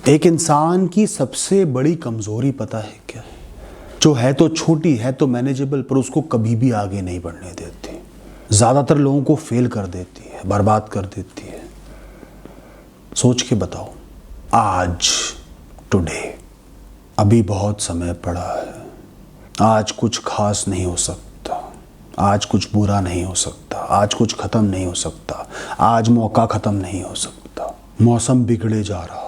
एक इंसान की सबसे बड़ी कमजोरी पता है क्या है? जो है तो छोटी, है तो मैनेजेबल, पर उसको कभी भी आगे नहीं बढ़ने देती। ज्यादातर लोगों को फेल कर देती है, बर्बाद कर देती है। सोच के बताओ, आज, टुडे, अभी बहुत समय पड़ा है। आज कुछ खास नहीं हो सकता, आज कुछ बुरा नहीं हो सकता, आज कुछ खत्म नहीं हो सकता, आज मौका खत्म नहीं हो सकता। मौसम बिगड़े जा रहा था,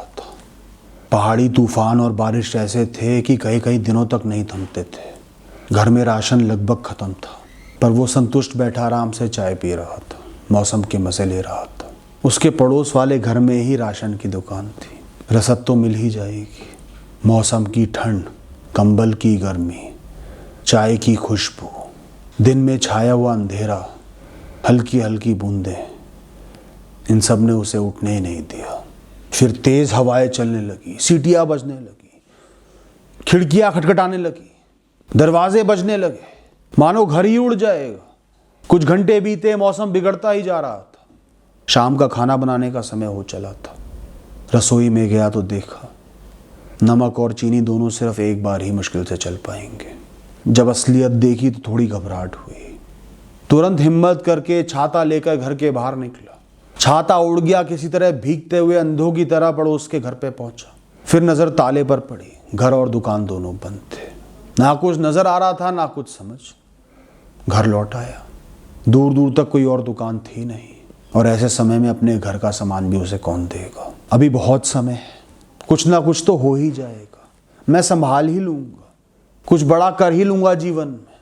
पहाड़ी तूफान और बारिश ऐसे थे कि कई कई दिनों तक नहीं थमते थे। घर में राशन लगभग खत्म था, पर वो संतुष्ट बैठा आराम से चाय पी रहा था, मौसम के मजे ले रहा था। उसके पड़ोस वाले घर में ही राशन की दुकान थी। रसद तो मिल ही जाएगी। मौसम की ठंड, कंबल की गर्मी, चाय की खुशबू, दिन में छाया हुआ अंधेरा, हल्की हल्की बूंदें, इन सब ने उसे उठने ही नहीं दिया। फिर तेज हवाएं चलने लगी, सीटियां बजने लगी, खिड़कियां खटखटाने लगी, दरवाजे बजने लगे, मानो घर ही उड़ जाएगा। कुछ घंटे बीते, मौसम बिगड़ता ही जा रहा था। शाम का खाना बनाने का समय हो चला था। रसोई में गया तो देखा नमक और चीनी दोनों सिर्फ एक बार ही मुश्किल से चल पाएंगे। जब असलियत देखी तो थोड़ी घबराहट हुई। तुरंत हिम्मत करके छाता लेकर घर के बाहर निकला। छाता उड़ गया, किसी तरह भीगते हुए अंधों की तरह पड़ोस के घर पे पहुंचा। फिर नजर ताले पर पड़ी। घर और दुकान दोनों बंद थे। ना कुछ नजर आ रहा था, ना कुछ समझ। घर लौट आया। दूर दूर तक कोई और दुकान थी नहीं, और ऐसे समय में अपने घर का सामान भी उसे कौन देगा। अभी बहुत समय है, कुछ ना कुछ तो हो ही जाएगा। मैं संभाल ही लूंगा, कुछ बड़ा कर ही लूंगा जीवन में,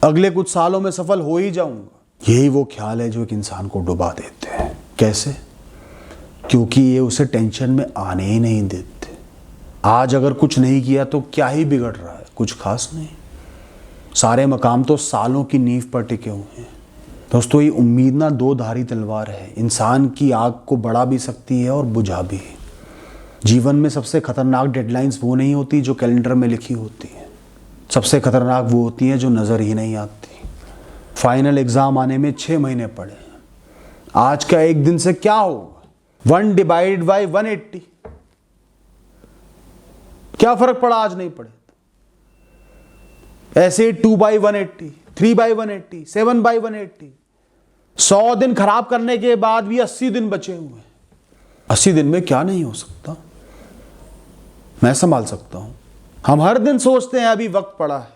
अगले कुछ सालों में सफल हो ही जाऊंगा। यही वो ख्याल है जो एक इंसान को डुबा देते हैं। कैसे? क्योंकि ये उसे टेंशन में आने ही नहीं देते। आज अगर कुछ नहीं किया तो क्या ही बिगड़ रहा है? कुछ खास नहीं। सारे मकाम तो सालों की नींव पर टिके हुए हैं। दोस्तों, ये उम्मीद ना दो धारी तलवार है। इंसान की आग को बढ़ा भी सकती है और बुझा भी। जीवन में सबसे खतरनाक डेडलाइंस वो नहीं होती जो कैलेंडर में लिखी होती है। सबसे खतरनाक वो होती हैं जो नजर ही नहीं आती। फाइनल एग्जाम आने में 6 महीने पड़े हैं। आज का एक दिन से क्या होगा? 1 डिवाइडेड बाई 180, क्या फर्क पड़ा? आज नहीं पड़े। ऐसे 2 बाई 180, 3 बाई 180, 7 बाई 180। 100 दिन खराब करने के बाद भी 80 दिन बचे हुए हैं। 80 दिन में क्या नहीं हो सकता? मैं संभाल सकता हूं। हम हर दिन सोचते हैं अभी वक्त पड़ा है,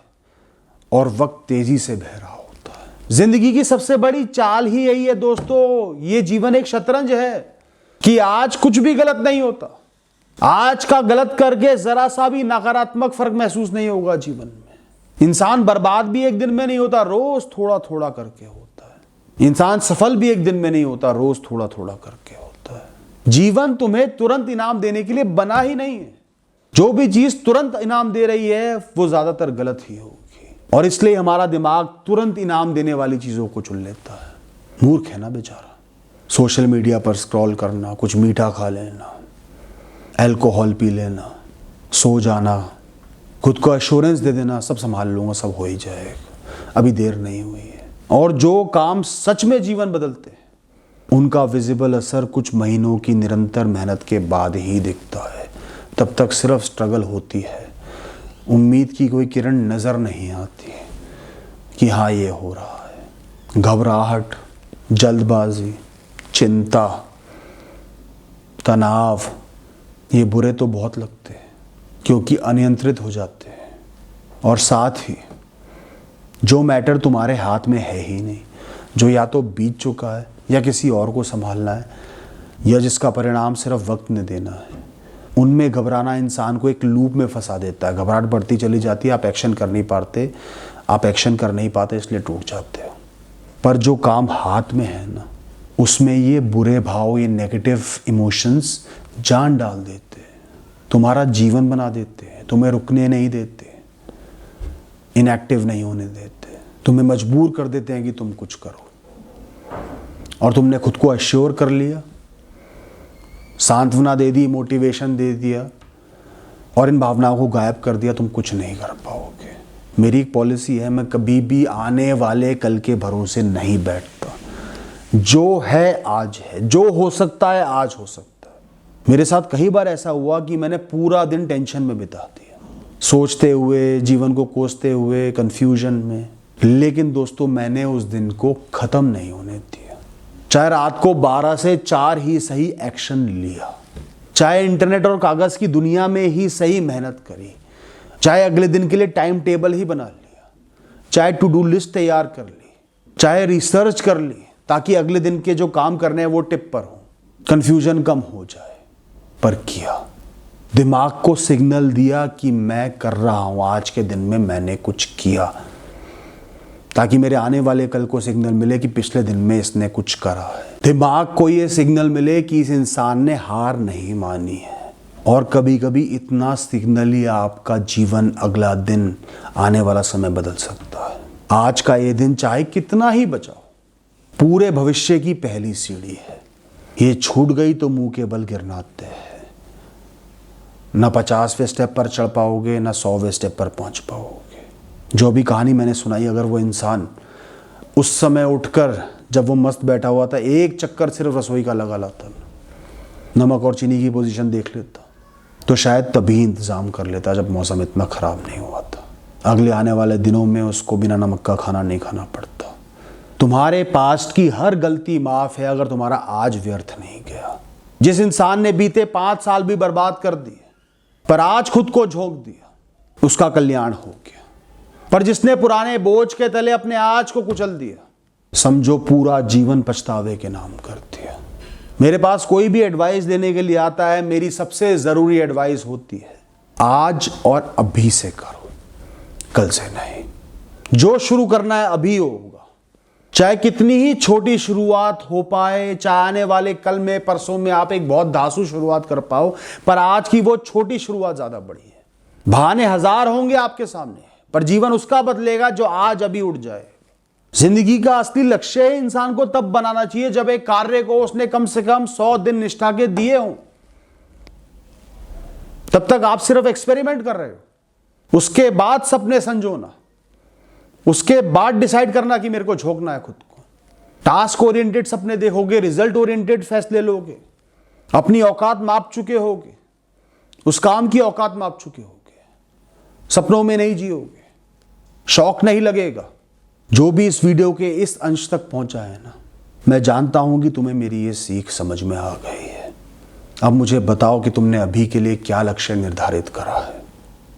और वक्त तेजी से बह रहा होता है। जिंदगी की सबसे बड़ी चाल ही यही है दोस्तों। ये जीवन एक शतरंज है कि आज कुछ भी गलत नहीं होता। आज का गलत करके जरा सा भी नकारात्मक फर्क महसूस नहीं होगा जीवन में। इंसान बर्बाद भी एक दिन में नहीं होता, रोज थोड़ा थोड़ा करके होता है। इंसान सफल भी एक दिन में नहीं होता, रोज थोड़ा थोड़ा करके होता है। जीवन तुम्हें तुरंत इनाम देने के लिए बना ही नहीं है। जो भी चीज तुरंत इनाम दे रही है वो ज्यादातर गलत ही होगी, और इसलिए हमारा दिमाग तुरंत इनाम देने वाली चीजों को चुन लेता है। मूर्ख है ना बेचारा। सोशल मीडिया पर स्क्रॉल करना, कुछ मीठा खा लेना, अल्कोहल पी लेना, सो जाना, खुद को एश्योरेंस दे देना, सब संभाल लूंगा, सब हो ही जाएगा, अभी देर नहीं हुई है। और जो काम सच में जीवन बदलते हैं उनका विजिबल असर कुछ महीनों की निरंतर मेहनत के बाद ही दिखता है। तब तक सिर्फ स्ट्रगल होती है। उम्मीद की कोई किरण नजर नहीं आती कि हाँ ये हो रहा है। घबराहट, जल्दबाजी, चिंता, तनाव, ये बुरे तो बहुत लगते हैं क्योंकि अनियंत्रित हो जाते हैं। और साथ ही जो मैटर तुम्हारे हाथ में है ही नहीं, जो या तो बीत चुका है या किसी और को संभालना है, या जिसका परिणाम सिर्फ वक्त ने देना है, उनमें घबराना इंसान को एक लूप में फंसा देता है। घबराहट बढ़ती चली जाती है, आप एक्शन कर नहीं पाते, इसलिए टूट जाते हो। पर जो काम हाथ में है ना, उसमें ये बुरे भाव, ये नेगेटिव इमोशंस जान डाल देते हैं, तुम्हारा जीवन बना देते हैं, तुम्हें रुकने नहीं देते, इनएक्टिव नहीं होने देते, तुम्हें मजबूर कर देते हैं कि तुम कुछ करो। और तुमने खुद को एश्योर कर लिया, सांत्वना दे दी, मोटिवेशन दे दिया, और इन भावनाओं को गायब कर दिया, तुम कुछ नहीं कर पाओगे। मेरी एक पॉलिसी है, मैं कभी भी आने वाले कल के भरोसे नहीं बैठता। जो है आज है, जो हो सकता है आज हो सकता है। मेरे साथ कई बार ऐसा हुआ कि मैंने पूरा दिन टेंशन में बिता दिया, सोचते हुए, जीवन को कोसते हुए, कंफ्यूजन में। लेकिन दोस्तों, मैंने उस दिन को खत्म नहीं होने दिया। चाहे रात को 12 से 4 ही सही एक्शन लिया, चाहे इंटरनेट और कागज की दुनिया में ही सही मेहनत करी, चाहे अगले दिन के लिए टाइम टेबल ही बना लिया, चाहे टू डू लिस्ट तैयार कर ली, चाहे रिसर्च कर ली ताकि अगले दिन के जो काम करने हैं वो टिप पर हो, कंफ्यूजन कम हो जाए। पर किया, दिमाग को सिग्नल दिया कि मैं कर रहा हूं, आज के दिन में मैंने कुछ किया, ताकि मेरे आने वाले कल को सिग्नल मिले कि पिछले दिन में इसने कुछ करा है। दिमाग को ये सिग्नल मिले कि इस इंसान ने हार नहीं मानी है। और कभी कभी इतना सिग्नल ही आपका जीवन, अगला दिन, आने वाला समय बदल सकता है। आज का ये दिन चाहे कितना ही बचाओ, पूरे भविष्य की पहली सीढ़ी है। ये छूट गई तो मुंह के बल गिरना तय है। न 50वें स्टेप पर चढ़ पाओगे, न 100वें स्टेप पर पहुंच पाओगे। जो भी कहानी मैंने सुनाई, अगर वो इंसान उस समय उठकर, जब वो मस्त बैठा हुआ था, एक चक्कर सिर्फ रसोई का लगा लाता, नमक और चीनी की पोजीशन देख लेता, तो शायद तभी इंतज़ाम कर लेता जब मौसम इतना ख़राब नहीं हुआ था। अगले आने वाले दिनों में उसको बिना नमक का खाना नहीं खाना पड़ता। तुम्हारे पास्ट की हर गलती माफ़ है अगर तुम्हारा आज व्यर्थ नहीं गया। जिस इंसान ने बीते 5 साल भी बर्बाद कर दिए पर आज खुद को झोंक दिया, उसका कल्याण हो गया। पर जिसने पुराने बोझ के तले अपने आज को कुचल दिया, समझो पूरा जीवन पछतावे के नाम कर दिया। मेरे पास कोई भी एडवाइस देने के लिए आता है, मेरी सबसे ज़रूरी एडवाइस होती है, आज और अभी से करो, कल से नहीं। जो शुरू करना है अभी होगा, चाहे कितनी ही छोटी शुरुआत हो पाए, चाहे आने वाले कल में, परसों में आप एक बहुत धांसू शुरुआत कर पाओ, पर आज की वो छोटी शुरुआत ज़्यादा बड़ी है। बहाने 1000 होंगे आपके सामने, पर जीवन उसका बदलेगा जो आज अभी उठ जाए। जिंदगी का असली लक्ष्य इंसान को तब बनाना चाहिए जब एक कार्य को उसने कम से कम 100 दिन निष्ठा के दिए हों। तब तक आप सिर्फ एक्सपेरिमेंट कर रहे हो। उसके बाद सपने संजोना, उसके बाद डिसाइड करना कि मेरे को झोंकना है खुद को। टास्क ओरिएंटेड सपने देखोगे, रिजल्ट ओरिएंटेड फैसले लोगे, अपनी औकात माप चुके होगे, उस काम की औकात माप चुके होगे, सपनों में नहीं जियोगे, शौक नहीं लगेगा। जो भी इस वीडियो के इस अंश तक पहुंचा है ना, मैं जानता हूं कि तुम्हें मेरी ये सीख समझ में आ गई है। अब मुझे बताओ कि तुमने अभी के लिए क्या लक्ष्य निर्धारित करा है,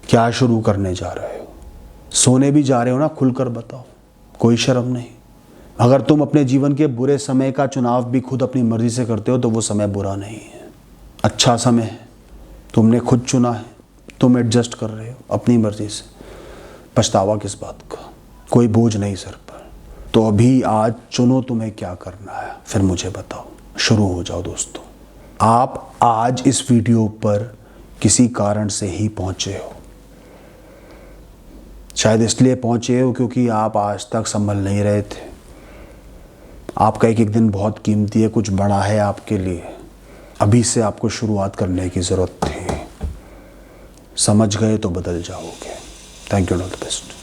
क्या शुरू करने जा रहे हो। सोने भी जा रहे हो ना, खुलकर बताओ, कोई शर्म नहीं। अगर तुम अपने जीवन के बुरे समय का चुनाव भी खुद अपनी मर्जी से करते हो तो वो समय बुरा नहीं है, अच्छा समय है। तुमने खुद चुना है, तुम एडजस्ट कर रहे हो अपनी मर्जी से। पछतावा किस बात का, कोई बोझ नहीं सर पर। तो अभी आज चुनो तुम्हें क्या करना है, फिर मुझे बताओ। शुरू हो जाओ दोस्तों। आप आज इस वीडियो पर किसी कारण से ही पहुंचे हो। शायद इसलिए पहुंचे हो क्योंकि आप आज तक संभल नहीं रहे थे। आपका एक एक दिन बहुत कीमती है, कुछ बड़ा है आपके लिए। अभी से आपको शुरुआत करने की ज़रूरत थी। समझ गए तो बदल जाओगे। Thank you, all the best.